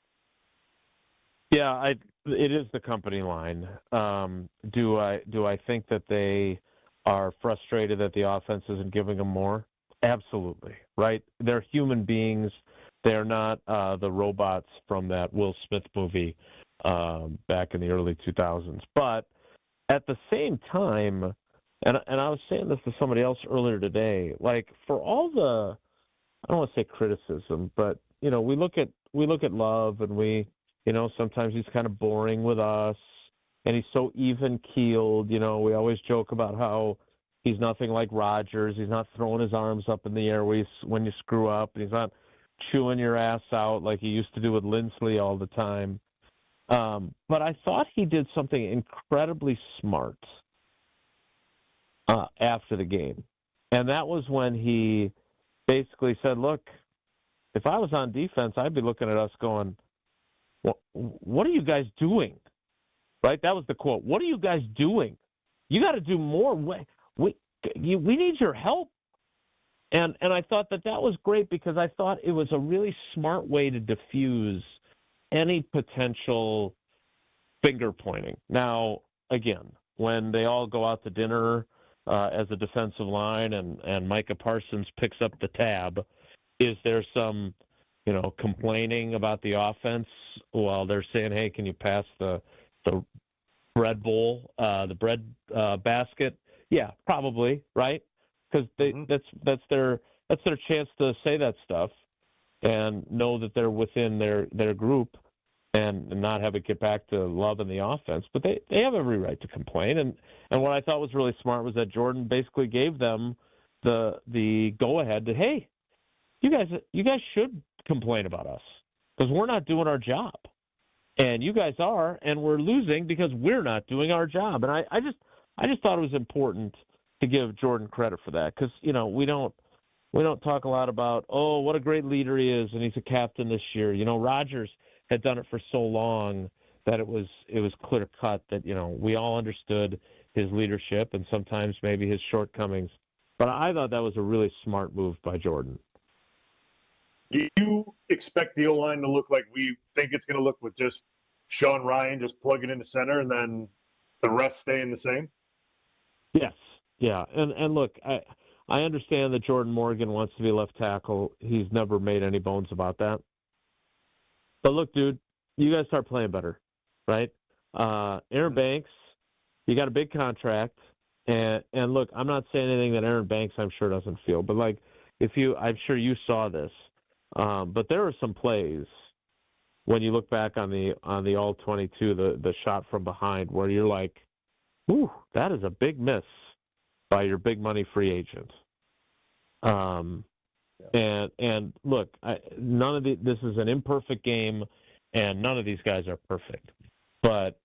Yeah, it is the company line. Do I think that they are frustrated that the offense isn't giving them more? Absolutely, right? They're human beings. They're not the robots from that Will Smith movie back in the early 2000s. But at the same time, and I was saying this to somebody else earlier today, like for all the, I don't want to say criticism, but we look at Love and sometimes he's kind of boring with us, and he's so even-keeled. We always joke about how he's nothing like Rodgers. He's not throwing his arms up in the air when you screw up, and he's not chewing your ass out like he used to do with Lindsley all the time. But I thought he did something incredibly smart after the game, and that was when he basically said, look, if I was on defense, I'd be looking at us going, what are you guys doing? Right? That was the quote. What are you guys doing? You got to do more. We need your help. And I thought that was great because I thought it was a really smart way to diffuse any potential finger pointing. Now, again, when they all go out to dinner as a defensive line and Micah Parsons picks up the tab, is there some complaining about the offense while they're saying, hey, can you pass the bread bowl, the bread basket? Yeah, probably, right? Because that's their chance to say that stuff and know that they're within their group and not have it get back to Love in the offense. But they have every right to complain. And what I thought was really smart was that Jordan basically gave them the go-ahead to, hey, you guys should complain about us because we're not doing our job, and you guys are, and we're losing because we're not doing our job. And I just thought it was important to give Jordan credit for that because we don't talk a lot about, oh, what a great leader he is and he's a captain this year. Rodgers had done it for so long that it was clear cut that we all understood his leadership and sometimes maybe his shortcomings. But I thought that was a really smart move by Jordan. Do you expect the O-line to look like we think it's going to look with just Sean Ryan just plugging in the center and then the rest staying the same? Yes. Yeah. And look, I understand that Jordan Morgan wants to be left tackle. He's never made any bones about that. But look, dude, you guys start playing better, right? Aaron Banks, you got a big contract. And look, I'm not saying anything that Aaron Banks, I'm sure, doesn't feel. But, like, I'm sure you saw this. But there are some plays when you look back on the all-22, the shot from behind, where you're like, "Ooh, that is a big miss by your big money free agent." And look, this is an imperfect game, and none of these guys are perfect. But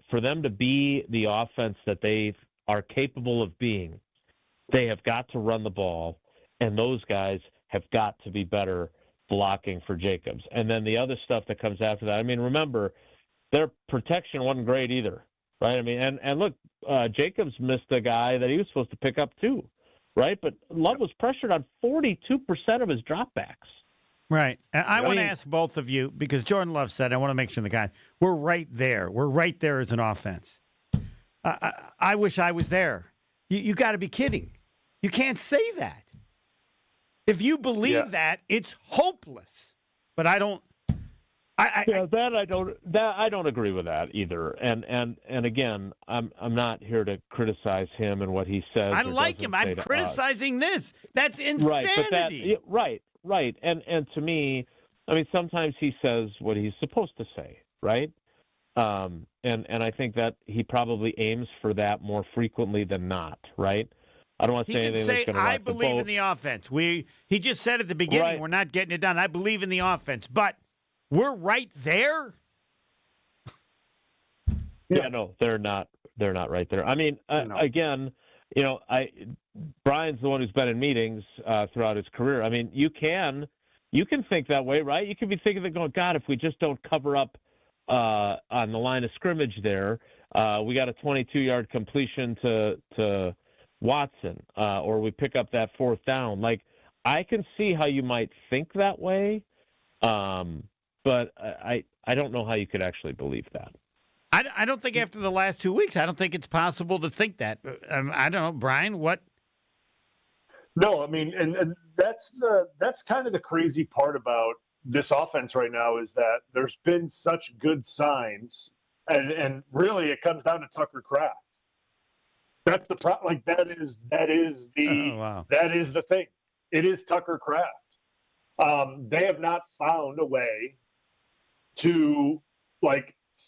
for them to be the offense that they are capable of being, they have got to run the ball, and those guys have got to be better blocking for Jacobs. And then the other stuff that comes after that. I mean, remember, their protection wasn't great either. right? I mean, and look, Jacobs missed a guy that he was supposed to pick up too, right? But Love was pressured on 42% of his dropbacks. Right. And I want to ask both of you, because Jordan Love said, I want to make sure we're right there. We're right there as an offense. I wish I was there. You got to be kidding. You can't say that. If you believe that, it's hopeless. But I don't. I don't agree with that either. And again, I'm not here to criticize him and what he says. I like him. I'm criticizing this. That's insanity. Right. And to me, I mean, sometimes he says what he's supposed to say, right? And I think that he probably aims for that more frequently than not, right? I don't want to say anything that's going to rock I believe in the offense. He just said at the beginning, we're not getting it done. I believe in the offense, but we're right there. Yeah, no, they're not. They're not right there. I mean, again, Brian's the one who's been in meetings throughout his career. I mean, you can think that way, right? You could be thinking that going, God, if we just don't cover up on the line of scrimmage there, we got a 22-yard completion to Watson, or we pick up that fourth down. Like, I can see how you might think that way, but I don't know how you could actually believe that. I don't think after the last 2 weeks, I don't think it's possible to think that. I don't know, Brian, what? No, I mean, and that's kind of the crazy part about this offense right now is that there's been such good signs, and really it comes down to Tucker Kraft. That's the problem. Like that is the thing. It is Tucker Kraft. They have not found a way to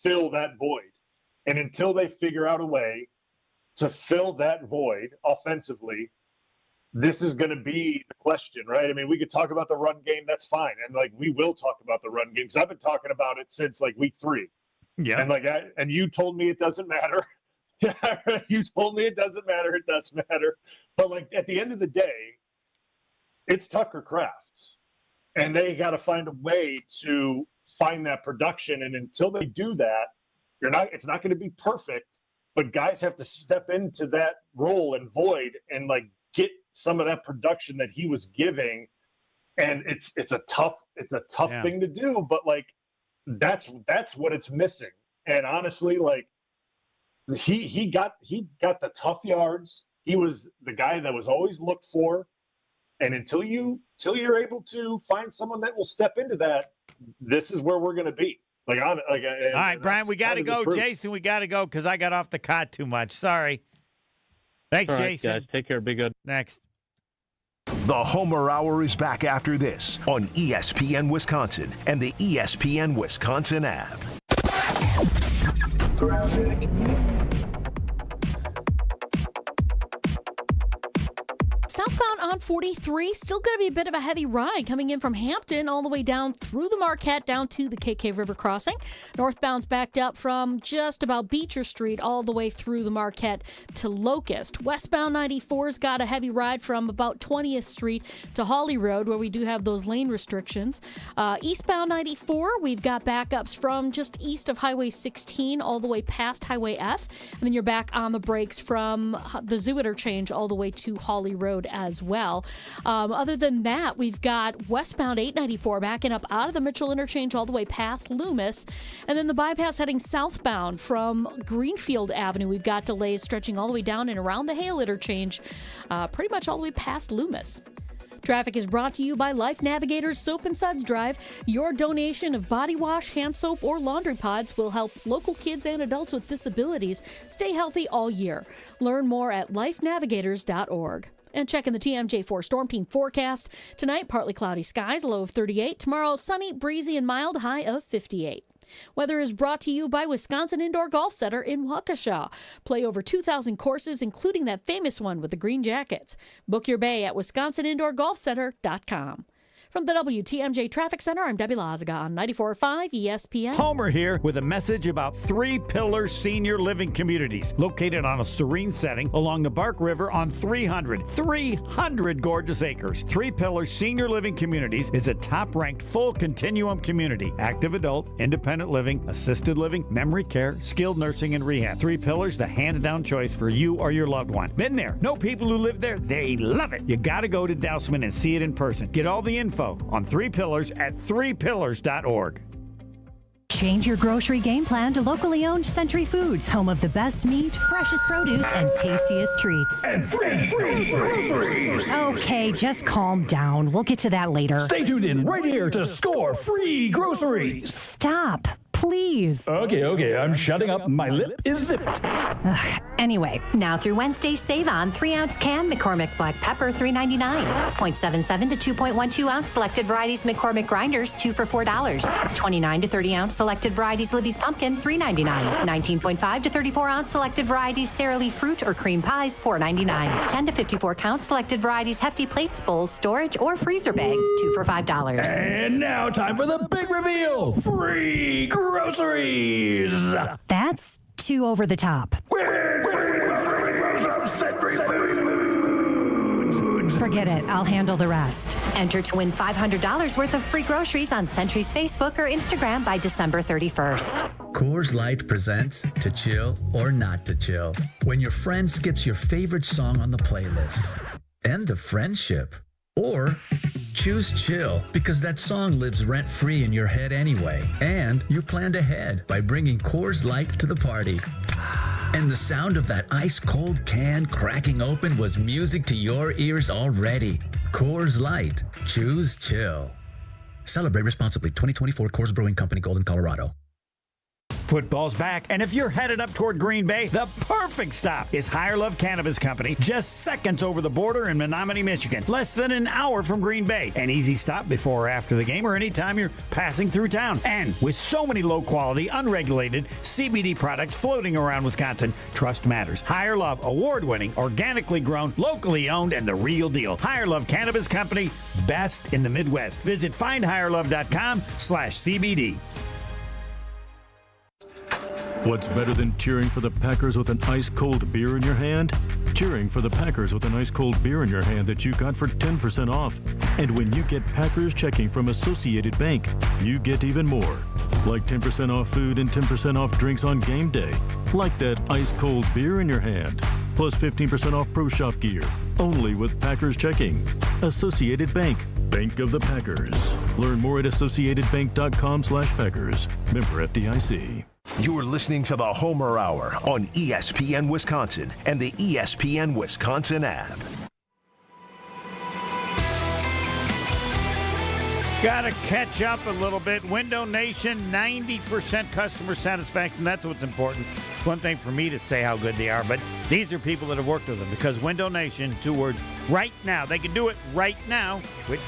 fill that void, and until they figure out a way to fill that void offensively, this is going to be the question, right? I mean, we could talk about the run game. That's fine. And we will talk about the run game because I've been talking about it since week 3. Yeah. And you told me it doesn't matter. You told me it doesn't matter. It does matter. But at the end of the day, it's Tucker Kraft, and they got to find a way to find that production. And until they do that, it's not going to be perfect, but guys have to step into that role and void and get some of that production that he was giving. And it's a tough thing to do, but that's what it's missing. And honestly, he got the tough yards. He was the guy that was always looked for. And until you're able to find someone that will step into that, this is where we're going to be. All right, Brian, we got to go. Jason, we got to go because I got off the cot too much. Sorry. Thanks, Jason. Guys, take care. Be good. Next. The Homer Hour is back after this on ESPN Wisconsin and the ESPN Wisconsin app. Southbound on 43, still going to be a bit of a heavy ride coming in from Hampton all the way down through the Marquette down to the KK River crossing. Northbound's backed up from just about Beecher Street all the way through the Marquette to Locust. Westbound 94's got a heavy ride from about 20th Street to Holly Road, where we do have those lane restrictions. Eastbound 94, we've got backups from just east of Highway 16 all the way past Highway F, and then you're back on the brakes from the Zoo Interchange all the way to Holly Road as well. Other than that, we've got westbound 894 backing up out of the Mitchell Interchange all the way past Loomis, and then the bypass heading southbound from Greenfield Avenue. We've got delays stretching all the way down and around the Hale Interchange, pretty much all the way past Loomis. Traffic is brought to you by Life Navigators Soap and Suds Drive. Your donation of body wash, hand soap, or laundry pods will help local kids and adults with disabilities stay healthy all year. Learn more at lifenavigators.org. And checking the TMJ4 Storm Team forecast. Tonight, partly cloudy skies, a low of 38. Tomorrow, sunny, breezy, and mild, high of 58. Weather is brought to you by Wisconsin Indoor Golf Center in Waukesha. Play over 2,000 courses, including that famous one with the green jackets. Book your bay at wisconsinindoorgolfcenter.com. From the WTMJ Traffic Center, I'm Debbie Lazaga on 94.5 ESPN. Homer here with a message about Three Pillars Senior Living Communities, located on a serene setting along the Bark River on 300 gorgeous acres. Three Pillars Senior Living Communities is a top-ranked full continuum community. Active adult, independent living, assisted living, memory care, skilled nursing, and rehab. Three Pillars, the hands-down choice for you or your loved one. Been there. Know people who live there. They love it. You got to go to Dousman and see it in person. Get all the info on Three Pillars at threepillars.org. Change your grocery game plan to locally owned Century Foods, home of the best meat, freshest produce, and tastiest treats. And free groceries. Okay, just calm down. We'll get to that later. Stay tuned in right here to score free groceries. Stop, please. Okay, I'm shutting up. My lip is zipped. Anyway, now through Wednesday, save on 3-ounce can McCormick Black Pepper, $3.99. 0.77 to 2.12 ounce selected varieties McCormick Grinders, 2 for $4. 29 to 30 ounce selected varieties Libby's Pumpkin, $3.99. 19.5 to 34 ounce selected varieties Sara Lee Fruit or Cream Pies, $4.99. 10 to 54 count selected varieties Hefty Plates, Bowls, Storage, or Freezer Bags, 2 for $5. And now time for the big reveal. Free groceries. That's too over the top. Forget it. I'll handle the rest. Enter to win $500 worth of free groceries on Century's Facebook or Instagram by December 31st. Coors Light presents To Chill or Not to Chill. When your friend skips your favorite song on the playlist. End the friendship. Or choose chill because that song lives rent-free in your head anyway. And you planned ahead by bringing Coors Light to the party. And the sound of that ice-cold can cracking open was music to your ears already. Coors Light. Choose chill. Celebrate responsibly. 2024 Coors Brewing Company, Golden, Colorado. Football's back, and if you're headed up toward Green Bay, the perfect stop is Higher Love Cannabis Company, just seconds over the border in Menominee, Michigan. Less than an hour from Green Bay. An easy stop before or after the game or anytime you're passing through town. And with so many low-quality, unregulated CBD products floating around Wisconsin, trust matters. Higher Love, award-winning, organically grown, locally owned, and the real deal. Higher Love Cannabis Company, best in the Midwest. Visit findhigherlove.com/CBD. What's better than cheering for the Packers with an ice-cold beer in your hand? Cheering for the Packers with an ice-cold beer in your hand that you got for 10% off. And when you get Packers checking from Associated Bank, you get even more. Like 10% off food and 10% off drinks on game day. Like that ice-cold beer in your hand. Plus 15% off Pro Shop gear. Only with Packers checking. Associated Bank. Bank of the Packers. Learn more at associatedbank.com/Packers. Member FDIC. You're listening to the Homer Hour on ESPN Wisconsin and the ESPN Wisconsin app. Got to catch up a little bit. Window Nation, 90% customer satisfaction. That's what's important. One thing for me to say how good they are, but these are people that have worked with them because Window Nation, 2 words, right now. They can do it right now, which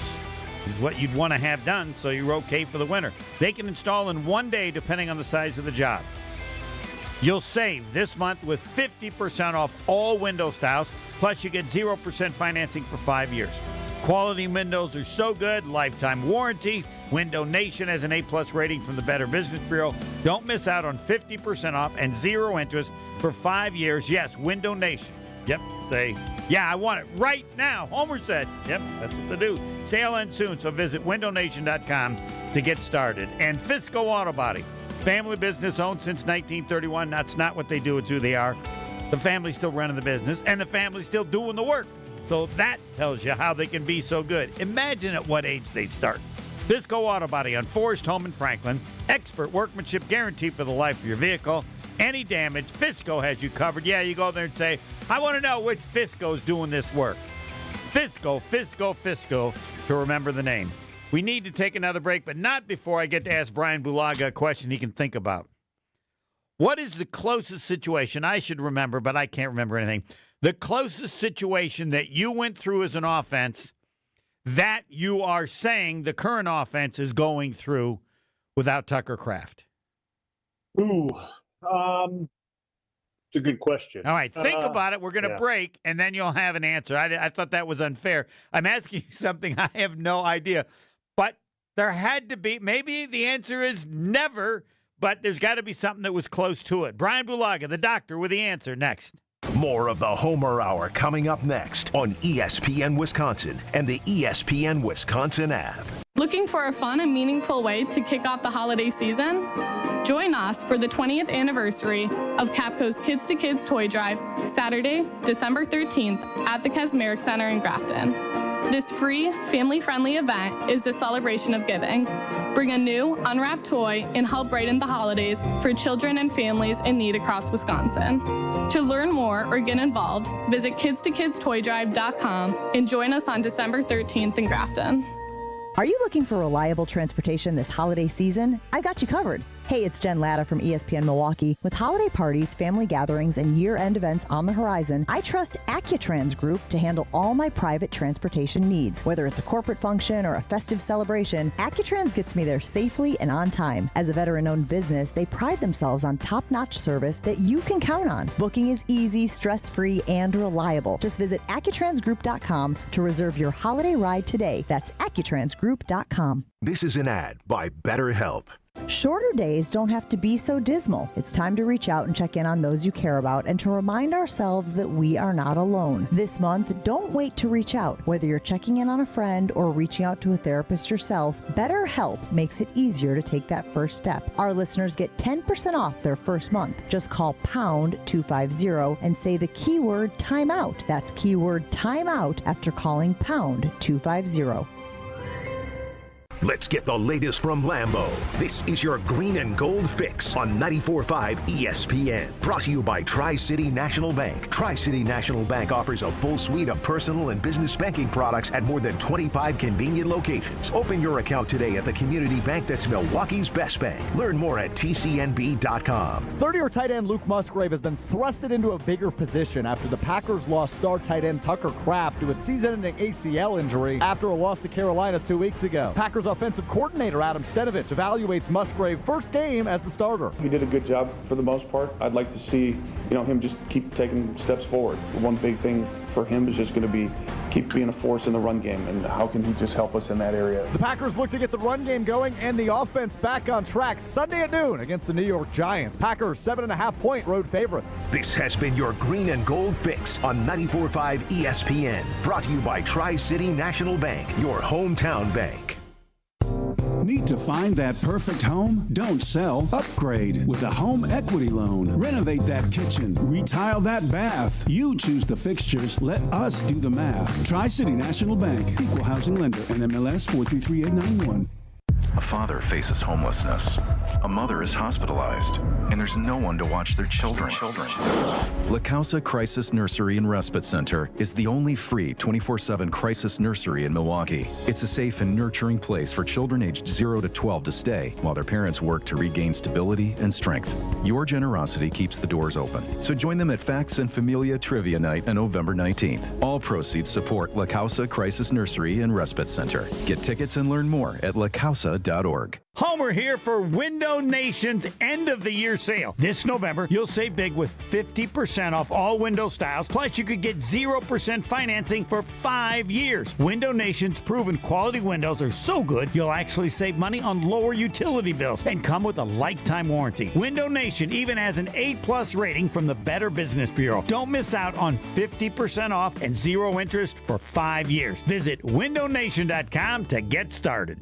is what you'd want to have done so you're okay for the winter. They can install in 1 day depending on the size of the job. You'll save this month with 50% off all window styles, plus you get 0% financing for 5 years. Quality windows are so good, lifetime warranty. Window Nation has an A+ rating from the Better Business Bureau. Don't miss out on 50% off and 0 interest for 5 years. Yes, Window Nation. Yep, say, yeah, I want it right now. Homer said, yep, that's what they do. Sale ends soon, so visit windownation.com to get started. And Fisco Auto Body, family business owned since 1931. That's not what they do, it's who they are. The family's still running the business, and the family's still doing the work. So that tells you how they can be so good. Imagine at what age they start. Fisco Auto Body on Forest Home in Franklin. Expert workmanship guarantee for the life of your vehicle. Any damage, Fisco has you covered. Yeah, you go there and say, I want to know which Fisco's doing this work. Fisco, to remember the name. We need to take another break, but not before I get to ask Brian Bulaga a question he can think about. What is the closest situation, I should remember, but I can't remember anything, the closest situation that you went through as an offense that you are saying the current offense is going through without Tucker Kraft? Ooh, it's a good question. All right, think about it. We're going to break, and then you'll have an answer. I thought that was unfair. I'm asking you something I have no idea. There had to be. Maybe the answer is never, but there's got to be something that was close to it. Brian Bulaga, the doctor, with the answer next. More of the Homer Hour coming up next on ESPN Wisconsin and the ESPN Wisconsin app. Looking for a fun and meaningful way to kick off the holiday season? Join us for the 20th anniversary of Capco's Kids to Kids Toy Drive, Saturday, December 13th at the Kasmeric Center in Grafton. This free, family-friendly event is a celebration of giving. Bring a new, unwrapped toy and help brighten the holidays for children and families in need across Wisconsin. To learn more or get involved, visit kidstokidstoydrive.com and join us on December 13th in Grafton. Are you looking for reliable transportation this holiday season? I've got you covered. Hey, it's Jen Latta from ESPN Milwaukee. With holiday parties, family gatherings, and year-end events on the horizon, I trust AccuTrans Group to handle all my private transportation needs. Whether it's a corporate function or a festive celebration, AccuTrans gets me there safely and on time. As a veteran-owned business, they pride themselves on top-notch service that you can count on. Booking is easy, stress-free, and reliable. Just visit AccuTransGroup.com to reserve your holiday ride today. That's AccuTransGroup.com. This is an ad by BetterHelp. Shorter days don't have to be so dismal. It's time to reach out and check in on those you care about and to remind ourselves that we are not alone. This month, don't wait to reach out. Whether you're checking in on a friend or reaching out to a therapist yourself, BetterHelp makes it easier to take that first step. Our listeners get 10% off their first month. Just call pound 250 and say the keyword timeout. That's keyword timeout after calling pound 250. Let's get the latest from Lambeau. This is your green and gold fix on 94.5 ESPN. Brought to you by Tri-City National Bank. Tri-City National Bank offers a full suite of personal and business banking products at more than 25 convenient locations. Open your account today at the community bank that's Milwaukee's best bank. Learn more at tcnb.com. Third-year tight end Luke Musgrave has been thrusted into a bigger position after the Packers lost star tight end Tucker Kraft to a season-ending ACL injury after a loss to Carolina 2 weeks ago. Packers offensive coordinator Adam Stenavich evaluates Musgrave's first game as the starter. He did a good job for the most part. I'd like to see, him just keep taking steps forward. The one big thing for him is just going to be keep being a force in the run game, and how can he just help us in that area? The Packers look to get the run game going and the offense back on track Sunday at noon against the New York Giants. Packers 7.5-point road favorites. This has been your green and gold fix on 94.5 ESPN. Brought to you by Tri-City National Bank, your hometown bank. Need to find that perfect home? Don't sell. Upgrade with a home equity loan. Renovate that kitchen. Retile that bath. You choose the fixtures. Let us do the math. Tri-City National Bank. Equal housing lender. NMLS 433891. A father faces homelessness. A mother is hospitalized, and there's no one to watch their children. La Causa Crisis Nursery and Respite Center is the only free 24/7 crisis nursery in Milwaukee. It's a safe and nurturing place for children aged 0 to 12 to stay while their parents work to regain stability and strength. Your generosity keeps the doors open, so join them at Facts and Familia Trivia Night on November 19th. All proceeds support La Causa Crisis Nursery and Respite Center. Get tickets and learn more at lacausa.org. Homer here for Window Nation's end of the year sale. This November, you'll save big with 50% off all window styles. Plus, you could get 0% financing for 5 years. Window Nation's proven quality windows are so good, you'll actually save money on lower utility bills and come with a lifetime warranty. Window Nation even has an A+ rating from the Better Business Bureau. Don't miss out on 50% off and 0 interest for 5 years. Visit windownation.com to get started.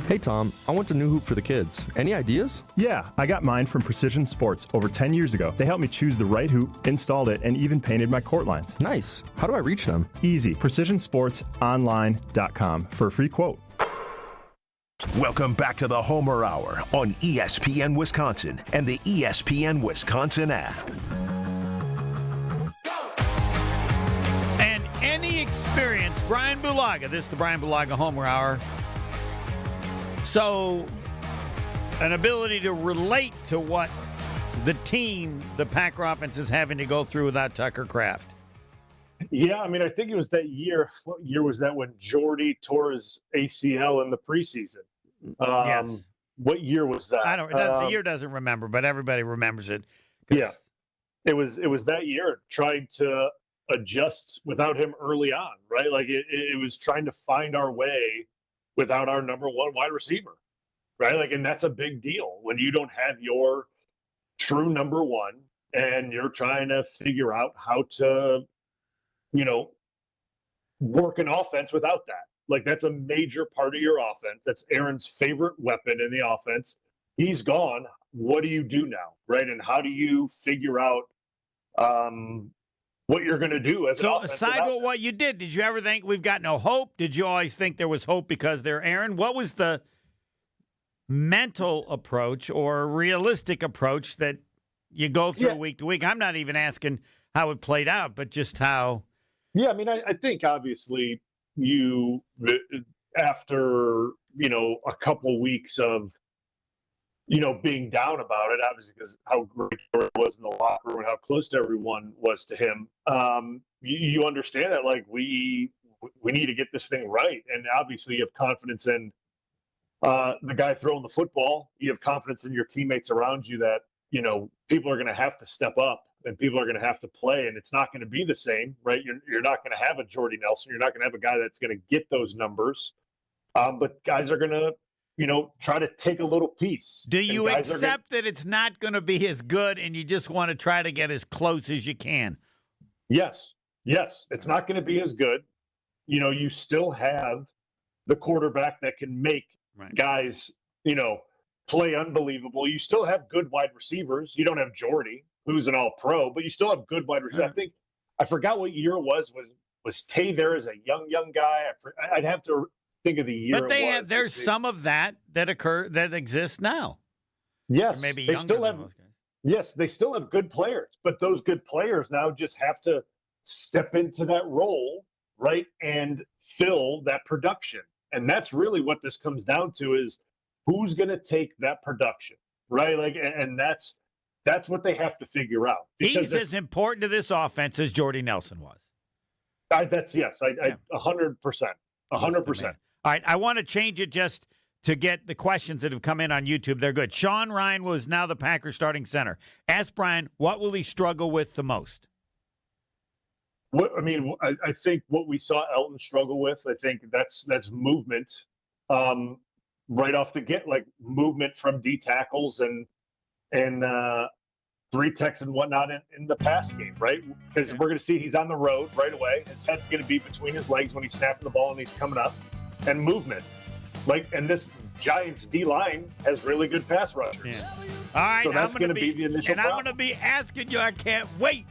Hey Tom, I want a new hoop for the kids. Any ideas? Yeah, I got mine from Precision Sports over 10 years ago. They helped me choose the right hoop, installed it, and even painted my court lines. Nice. How do I reach them? Easy. PrecisionSportsOnline.com for a free quote. Welcome back to the Homer Hour on ESPN Wisconsin and the ESPN Wisconsin app. And any experience, Brian Bulaga. This is the Brian Bulaga Homer Hour. So, an ability to relate to what the team, the Packer offense, is having to go through without Tucker Kraft. Yeah, I mean, I think it was that year. What year was that when Jordy tore his ACL in the preseason? Yes. What year was that? I don't. The year doesn't remember, but everybody remembers it. Yeah, it was that year. Tried to adjust without him early on, right? Like it was trying to find our way without our number one wide receiver, right? Like, and that's a big deal when you don't have your true number one and you're trying to figure out how to, work an offense without that. Like, that's a major part of your offense. That's Aaron's favorite weapon in the offense. He's gone. What do you do now, right? And how do you figure out what you're going to do as an offense? So aside with what you did you ever think we've got no hope? Did you always think there was hope because they're Aaron? What was the mental approach or realistic approach that you go through week to week? I'm not even asking how it played out, but just how. Yeah, I mean, I think obviously you, after, a couple weeks of, being down about it, obviously because how great it was in the locker room and how close to everyone was to him, you understand that, like, we need to get this thing right. And obviously you have confidence in the guy throwing the football. You have confidence in your teammates around you that, people are going to have to step up and people are going to have to play, and it's not going to be the same, right? You're not going to have a Jordy Nelson. You're not going to have a guy that's going to get those numbers. But guys are going to, try to take a little piece. Do you accept that it's not going to be as good and you just want to try to get as close as you can? Yes. It's not going to be as good. You still have the quarterback that can make guys, play unbelievable. You still have good wide receivers. You don't have Jordy, who's an all-pro, but you still have good wide receivers. I forgot what year it was Tay there as a young guy? I'd have to think of the year. But there's some of that exists now. Yes, maybe they still have. Yes, they still have good players, but those good players now just have to step into that role, right, and fill that production. And that's really what this comes down to: is who's going to take that production, right? Like, and that's what they have to figure out. He's as important to this offense as Jordy Nelson was. I 100%. 100%. All right, I want to change it just to get the questions that have come in on YouTube. They're good. Sean Ryan was now the Packers starting center. Ask Brian, what will he struggle with the most? I think what we saw Elton struggle with, I think that's movement. Right off the get, like movement from D tackles and three techs and whatnot in the pass game, right? Because we're going to see he's on the road right away. His head's going to be between his legs when he's snapping the ball and he's coming up, and movement. And this Giants D line has really good pass rushers. Yeah. All right, so that's going to be the initial problem. I'm going to be asking you. I can't wait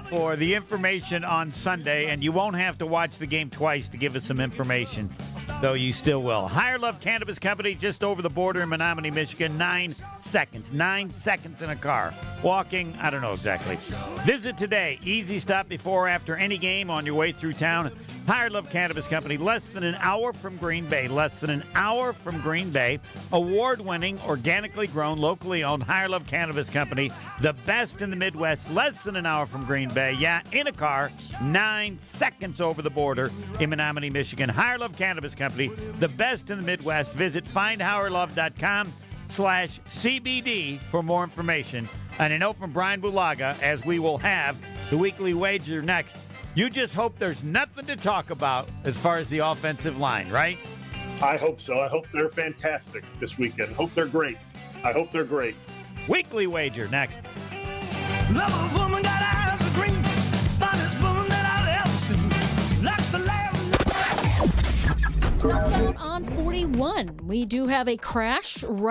for the information on Sunday, and you won't have to watch the game twice to give us some information, though you still will. Higher Love Cannabis Company, just over the border in Menominee, Michigan. 9 seconds. 9 seconds in a car. Walking, I don't know exactly. Visit today. Easy stop before or after any game on your way through town. Higher Love Cannabis Company, less than an hour from Green Bay. Less than an hour from Green Bay. Award-winning, organically grown, locally owned Higher Love Cannabis Company. The best in the Midwest. Less than an hour from Green Bay. Yeah, in a car. 9 seconds over the border in Menominee, Michigan. Higher Love Cannabis Company. The best in the Midwest. Visit findhigherlove.com/CBD for more information. And a note from Brian Bulaga, as we will have the weekly wager next. You just hope there's nothing to talk about as far as the offensive line, right? I hope so. I hope they're fantastic this weekend. Hope they're great. I hope they're great. Weekly wager next. Love a woman got eyes of green. Finest woman that I've ever seen. Likes to laugh. Southbound on 41. We do have a crash right